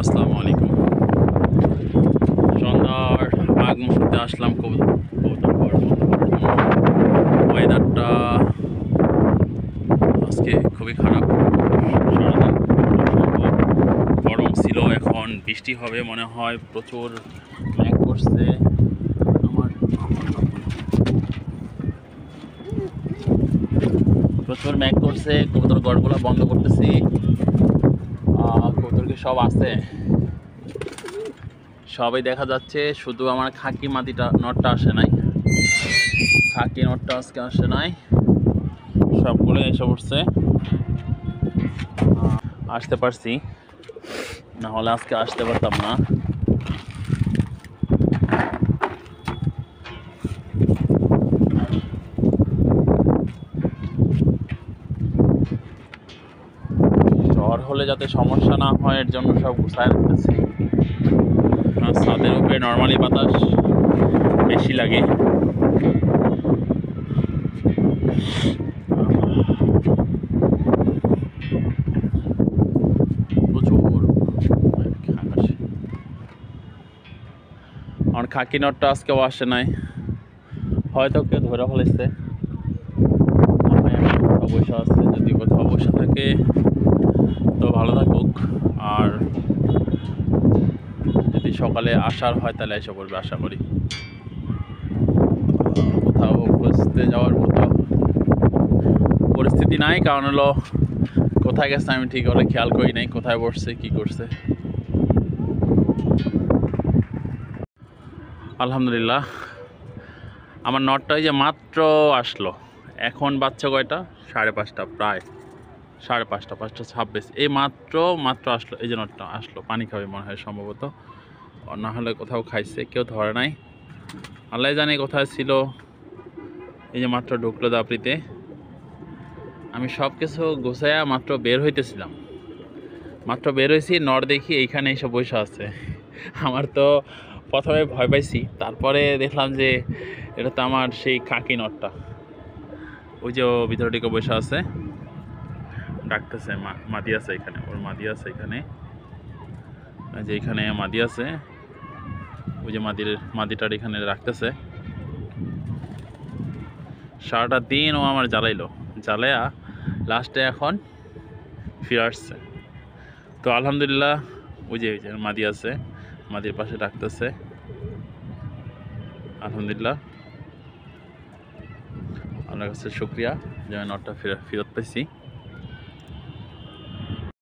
আসসালামু আলাইকুম। সন্ধ্যার আগ মুহূর্তে আসলাম কবুতর ঘর বন্ধ করার জন্য। ওয়েদারটা আজকে খুবই খারাপ। সারাদিন গরম ছিল, এখন বৃষ্টি হবে মনে হয়। প্রচুর মেঘ করছে। আমার প্রচুর মেঘ করছে, কবুতর ঘরগুলো বন্ধ করতেছি। কবুতর কি সব আছে? সবাই দেখা যাচ্ছে, শুধু আমার খাকি মাটিটা নটটা আসে নাই। খাকি নটটা আজকে আসে নাই, সবগুলো এসে পড়ছে। আসতে পারছি, না হলে আজকে আসতে পারতাম না। জ্বর হলে যাতে সমস্যা না হয় এর জন্য সব গুছায় রাখতেছি। ছাদের উপরে নর্মালি বাতাস বেশি লাগে। প্রচুর আকাশে। আমার খাকি নটটা আজকেও আসে নাই, হয়তো কেউ ধরে ফেলেছে। কোথাও বসে আছে, যদি কোথাও বসে থাকে তো ভালো থাকুক। আর যদি সকালে আসার হয় তাহলে এসে পড়বে, আশা করি। কোথাও খুঁজতে যাওয়ার মতো পরিস্থিতি নাই, কারণ হলো কোথায় গেছে আমি ঠিক করে খেয়াল করি নাই, কোথায় বসছে কি করছে। আলহামদুলিল্লাহ, আমার নটটা যে মাত্র আসলো। এখন বাচ্চা কয়টা? 5:30, প্রায় 5:30, 5:26। এই মাত্র আসলো। এই যে নটটা আসলো, পানি খাবে মনে হয় সম্ভবত, না হলে কোথাও খাইছে, কেউ ধরে নাই। আল্লাহ জানে কোথায় ছিল। এই যে মাত্র ঢুকলো দাপড়িতে। আমি সব কিছু গোছায়া মাত্র বের হইতেছিলাম, মাত্র বের হয়েছি, নট দেখি এইখানে এসে বসে আছে। আমার তো প্রথমে ভয় পাইছি, তারপরে দেখলাম যে এটা তো আমার সেই খাকি নটটা। ওই যে ও ভিতরে দিকে বসে আছে, ডাকতেছে। মাদি আছে এখানে, ওর মাদি আছে এখানে, যে এখানে মাদি আছে। ওই যে মাদিটার এখানে রাখতেছে। সারাটা দিন ও আমার জ্বালাইলো, জ্বালায়া লাস্টে এখন ফিরে আসছে। তো আলহামদুলিল্লাহ, ওই যে মাদি আছে, মাদির পাশে ডাকতেছে। আলহামদুলিল্লাহ, আপনার কাছে শুক্রিয়া যে আমি নটটা ফেরত পাইছি।